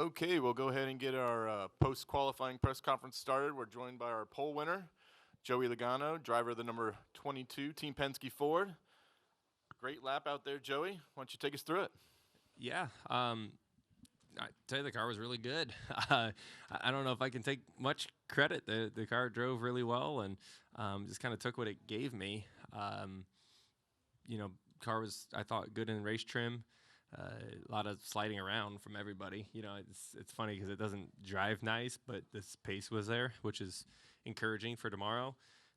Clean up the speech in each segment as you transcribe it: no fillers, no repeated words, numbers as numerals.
Okay, we'll go ahead and get our post-qualifying press conference started. We're joined by our pole winner, Joey Logano, driver of the number 22 Team Penske Ford. Great lap out there, Joey. Why don't you take us through it? Yeah, I tell you, the car was really good. I don't know if I can take much credit. The car drove really well and just kind of took what it gave me. Car was, I thought, good in race trim. A lot of sliding around from everybody. It's funny because it doesn't drive nice, but this pace was there, which is encouraging for tomorrow.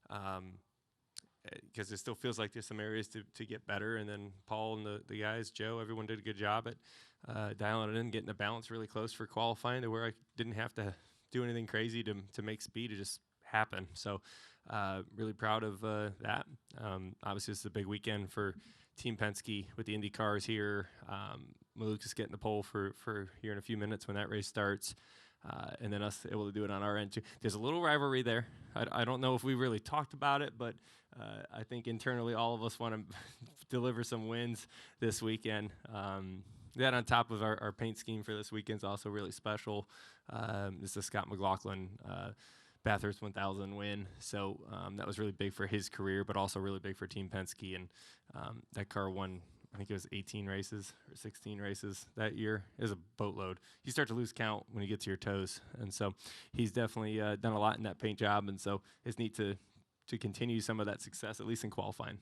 Because it still feels like there's some areas to get better. And then Paul and the guys, Joe, everyone did a good job at dialing it in, getting the balance really close for qualifying to where I didn't have to do anything crazy to make speed. It just happened. So really proud of that. Obviously, this is a big weekend for Team Penske with the Indy cars here. Maluk is getting the pole for here in a few minutes when that race starts. And then us able to do it on our end too. There's a little rivalry there. I don't know if we really talked about it, but I think internally all of us want to deliver some wins this weekend. That on top of our paint scheme for this weekend is also really special. This is the Scott McLaughlin Bathurst 1000 win. So that was really big for his career, but also really big for Team Penske. And that car won, I think it was 18 races or 16 races that year. It was a boatload. You start to lose count when you get to your toes. And so he's definitely done a lot in that paint job. And so it's neat to continue some of that success, at least in qualifying.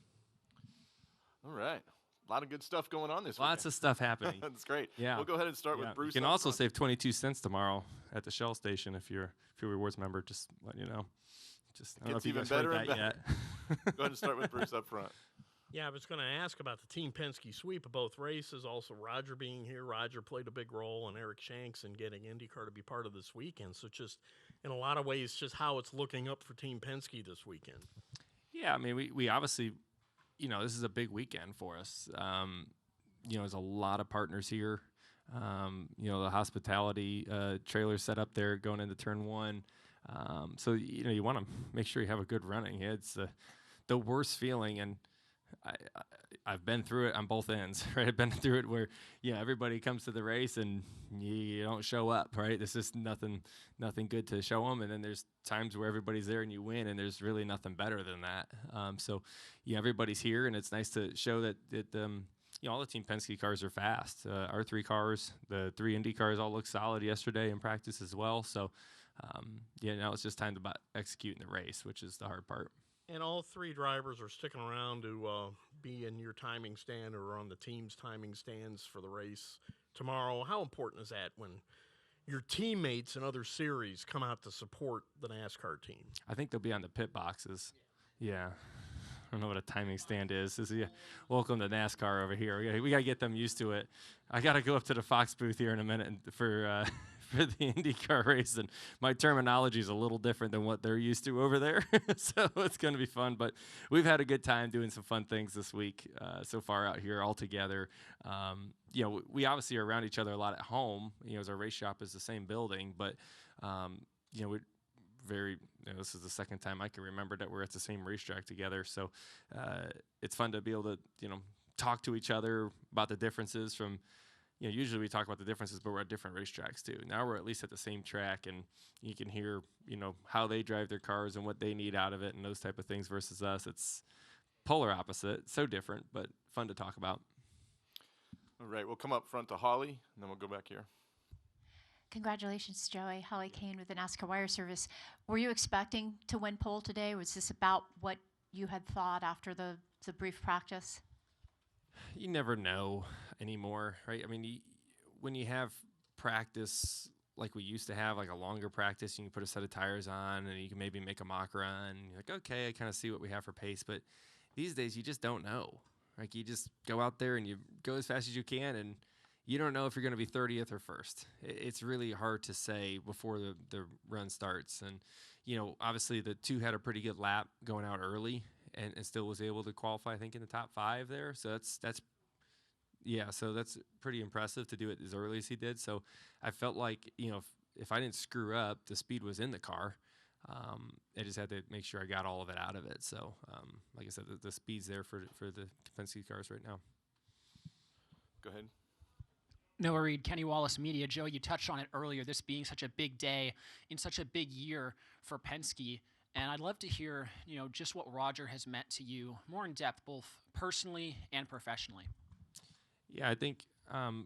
All right. A lot of good stuff going on this Lots weekend. of stuff happening. That's great. Yeah. We'll go ahead and start with Bruce. You can also save 22 cents tomorrow at the Shell station if you're a rewards member. Just let you know. Just I don't know if you guys heard that yet. Go ahead and start with Bruce up front. Yeah, I was going to ask about the Team Penske sweep of both races. Also, Roger being here. Roger played a big role, and Eric Shanks in getting IndyCar to be part of this weekend. So just in a lot of ways, just how it's looking up for Team Penske this weekend. Yeah, I mean, we obviously, this is a big weekend for us. There's a lot of partners here. The hospitality trailer set up there going into turn one. So, you want to make sure you have a good running. It's the worst feeling, and I've been through it on both ends, right? I've been through it where, everybody comes to the race and you don't show up, right? There's just nothing good to show them. And then there's times where everybody's there and you win, and there's really nothing better than that. Everybody's here, and it's nice to show that all the Team Penske cars are fast. Our three cars, the three Indy cars, all look solid yesterday in practice as well. So, now it's just time to execute in the race, which is the hard part. And all three drivers are sticking around to be in your timing stand or on the team's timing stands for the race tomorrow. How important is that when your teammates in other series come out to support the NASCAR team? I think they'll be on the pit boxes. Yeah. I don't know what a timing stand is. Welcome to NASCAR over here. We got to get them used to it. I got to go up to the Fox booth here in a minute for the IndyCar race, and my terminology is a little different than what they're used to over there. So it's going to be fun. But we've had a good time doing some fun things this week so far out here all together. We obviously are around each other a lot at home. As our race shop is the same building, but we this is the second time I can remember that we're at the same racetrack together. So it's fun to be able to, talk to each other about the differences from, usually we talk about the differences, but we're at different racetracks too. Now we're at least at the same track, and you can hear, how they drive their cars and what they need out of it and those type of things versus us. It's polar opposite, so different, but fun to talk about. All right, we'll come up front to Holly, and then we'll go back here. Congratulations, Joey. Holly Kane with the NASCAR Wire Service. Were you expecting to win pole today? Was this about what you had thought after the brief practice? You never know anymore, right? I mean, when you have practice like we used to have, like a longer practice, you can put a set of tires on and you can maybe make a mock run. You're like, okay, I kind of see what we have for pace. But these days, you just don't know. Like, you just go out there and you go as fast as you can, and you don't know if you're going to be 30th or first. It's really hard to say before the run starts. And, obviously the two had a pretty good lap going out early and still was able to qualify, I think, in the top 5 there. So that's pretty impressive to do it as early as he did. So I felt like, if I didn't screw up, the speed was in the car. I just had to make sure I got all of it out of it. So, like I said, the speed's there for the Penske cars right now. Go ahead. Noah Reed, Kenny Wallace Media. Joe, you touched on it earlier, this being such a big day in such a big year for Penske. And I'd love to hear, just what Roger has meant to you more in depth, both personally and professionally. Yeah, I think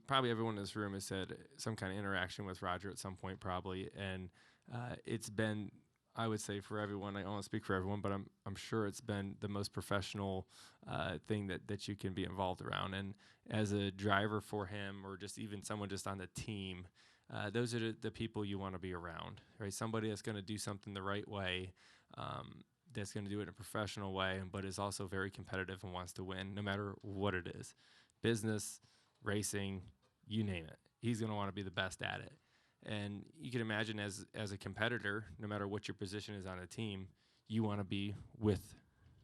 probably everyone in this room has had some kind of interaction with Roger at some point, probably. And it's been, I would say, for everyone, I don't want to speak for everyone, but I'm sure it's been the most professional thing that you can be involved around. And as a driver for him, or just even someone just on the team, those are the people you want to be around, right? Somebody that's going to do something the right way, that's going to do it in a professional way, but is also very competitive and wants to win, no matter what it is. Business, racing, you name it. He's going to want to be the best at it. And you can imagine as a competitor, no matter what your position is on a team, you want to be with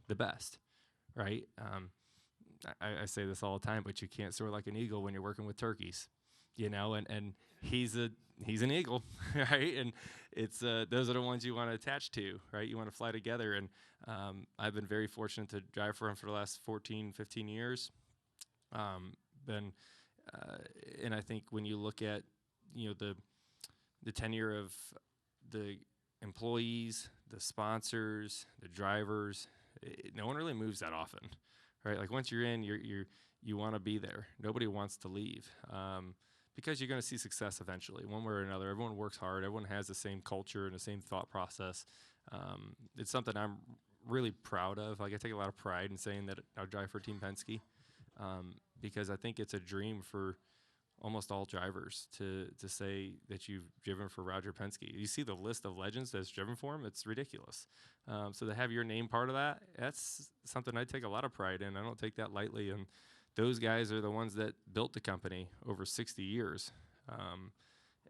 the best, right? I say this all the time, but you can't soar like an eagle when you're working with turkeys, and he's an eagle, right? And it's those are the ones you want to attach to, right? You want to fly together. And I've been very fortunate to drive for him for the last 14, 15 years. And I think when you look at, the tenure of the employees, the sponsors, the drivers, no one really moves that often, right? Like once you're in, you want to be there. Nobody wants to leave, because you're going to see success eventually, one way or another. Everyone works hard. Everyone has the same culture and the same thought process. It's something I'm really proud of. Like I take a lot of pride in saying that I drive for Team Penske, because I think it's a dream for almost all drivers to say that you've driven for Roger Penske. You see the list of legends that's driven for him, it's ridiculous. So to have your name part of that, that's something I take a lot of pride in. I don't take that lightly. And those guys are the ones that built the company over 60 years.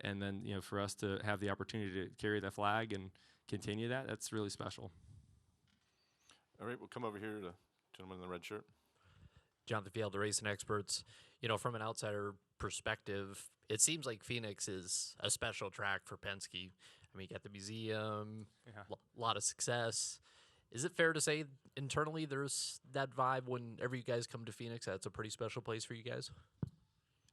And then, for us to have the opportunity to carry that flag and continue that, that's really special. All right, we'll come over here to the gentleman in the red shirt. Jonathan Field, the Racing Experts. From an outsider perspective, it seems like Phoenix is a special track for Penske. I mean, you got the museum, a lot of success. Is it fair to say internally there's that vibe whenever you guys come to Phoenix, that's a pretty special place for you guys?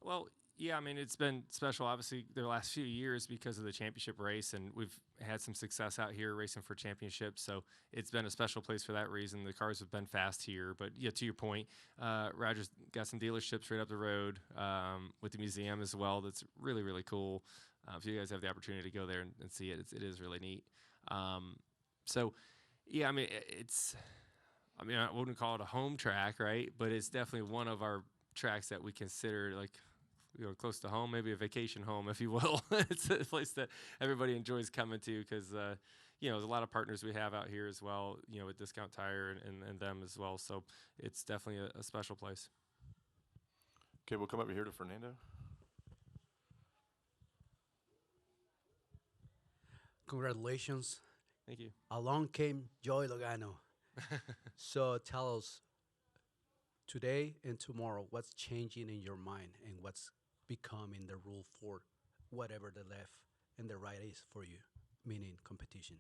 Well, yeah, I mean, it's been special, obviously, the last few years because of the championship race, and we've had some success out here racing for championships, so it's been a special place for that reason. The cars have been fast here, but yeah, to your point, Roger's got some dealerships right up the road with the museum as well. That's really, really cool. If you guys have the opportunity to go there and see it, it is really neat. So, yeah, I mean, I wouldn't call it a home track, right? But it's definitely one of our tracks that we consider like, close to home, maybe a vacation home, if you will. It's a place that everybody enjoys coming to because, there's a lot of partners we have out here as well, with Discount Tire and them as well. So it's definitely a special place. Okay, we'll come over here to Fernando. Congratulations. Thank you. Along came Joey Logano. So tell us, today and tomorrow, what's changing in your mind and what's becoming the rule for whatever the left and the right is for you, meaning competition?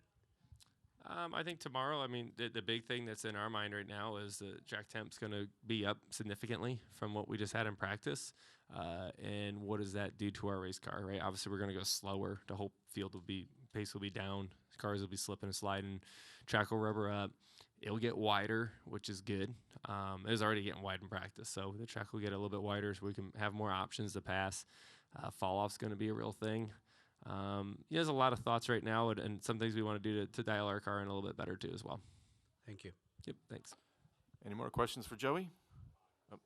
I think tomorrow, the big thing that's in our mind right now is the track temp's going to be up significantly from what we just had in practice. And what does that do to our race car, right? Obviously, we're going to go slower. The whole field pace will be down. Cars will be slipping and sliding. Track will rubber up. It'll get wider, which is good. It was already getting wide in practice, so the track will get a little bit wider so we can have more options to pass. Fall-off's going to be a real thing. There's a lot of thoughts right now and some things we want to do to dial our car in a little bit better, too, as well. Thank you. Yep, thanks. Any more questions for Joey? Oh,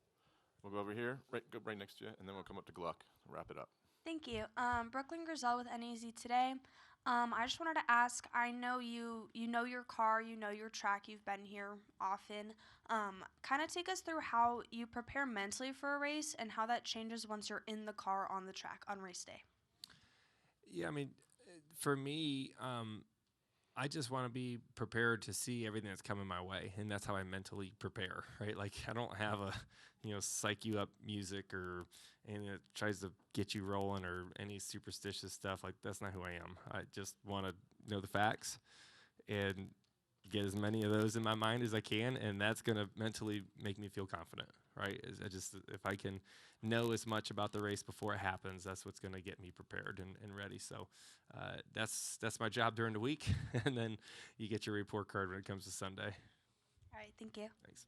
we'll go over here, go right next to you, and then we'll come up to Gluck. Wrap it up. Thank you. Brooklyn Griselle with NEZ today. I just wanted to ask, I know you know your car, you know your track, you've been here often. Kind of take us through how you prepare mentally for a race and how that changes once you're in the car on the track on race day. Yeah, for me, I just want to be prepared to see everything that's coming my way, and that's how I mentally prepare, right? Like, I don't have a, psych you up music or anything that tries to get you rolling or any superstitious stuff. Like, that's not who I am. I just want to know the facts and get as many of those in my mind as I can, and that's going to mentally make me feel confident, right? If I can know as much about the race before it happens, that's what's going to get me prepared and ready. So that's my job during the week, and then you get your report card when it comes to Sunday. All right, thank you. Thanks.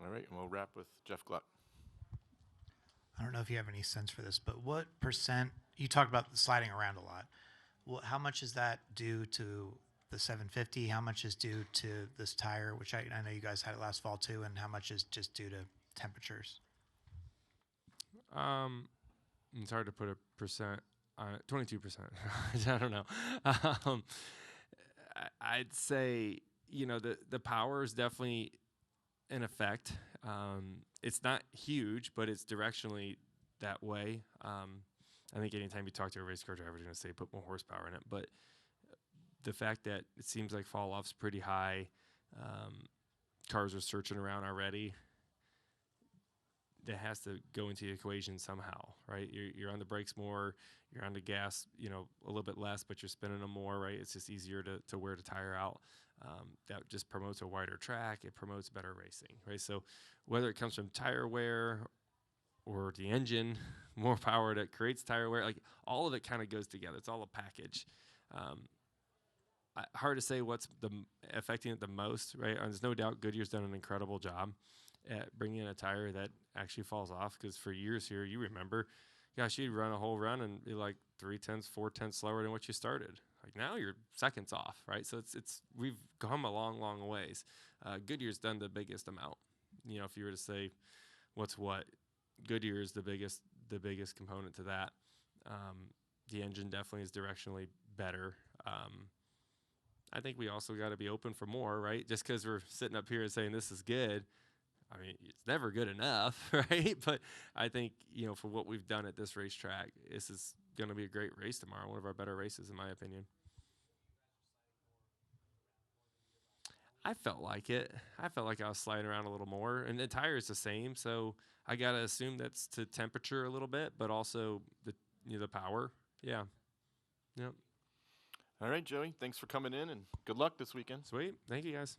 All right, and we'll wrap with Jeff Gluck. I don't know if you have any sense for this, but what percent, you talked about the sliding around a lot. Well, how much is that due to the 750? How much is due to this tire, which I know you guys had it last fall too, and how much is just due to temperatures? It's hard to put a percent on it. 22%. I don't know. I'd say, the power is definitely in effect. It's not huge, but it's directionally that way. I think anytime you talk to a race car driver, they're going to say put more horsepower in it. But the fact that it seems like fall off's pretty high, cars are searching around already, that has to go into the equation somehow, right? You're on the brakes more, you're on the gas, a little bit less, but you're spinning them more, right? It's just easier to wear the tire out. That just promotes a wider track. It promotes better racing, right? So whether it comes from tire wear or the engine, more power that creates tire wear, like all of it kind of goes together. It's all a package. Hard to say what's affecting it the most, right? And there's no doubt Goodyear's done an incredible job at bringing in a tire that actually falls off, because for years here, you remember, gosh, you'd run a whole run and be like 3/10, 4/10 slower than what you started. Like now you're seconds off, right? So we've come a long, long ways. Goodyear's done the biggest amount. If you were to say what's what, Goodyear is the biggest component to that. The engine definitely is directionally better. I think we also got to be open for more, right? Just because we're sitting up here and saying this is good, I mean, it's never good enough, right? But I think, for what we've done at this racetrack, this is going to be a great race tomorrow, one of our better races, in my opinion. I felt like it. I felt like I was sliding around a little more, and the tire is the same, so I got to assume that's to temperature a little bit, but also the power. Yeah. Yep. All right, Joey, thanks for coming in, and good luck this weekend. Sweet. Thank you, guys.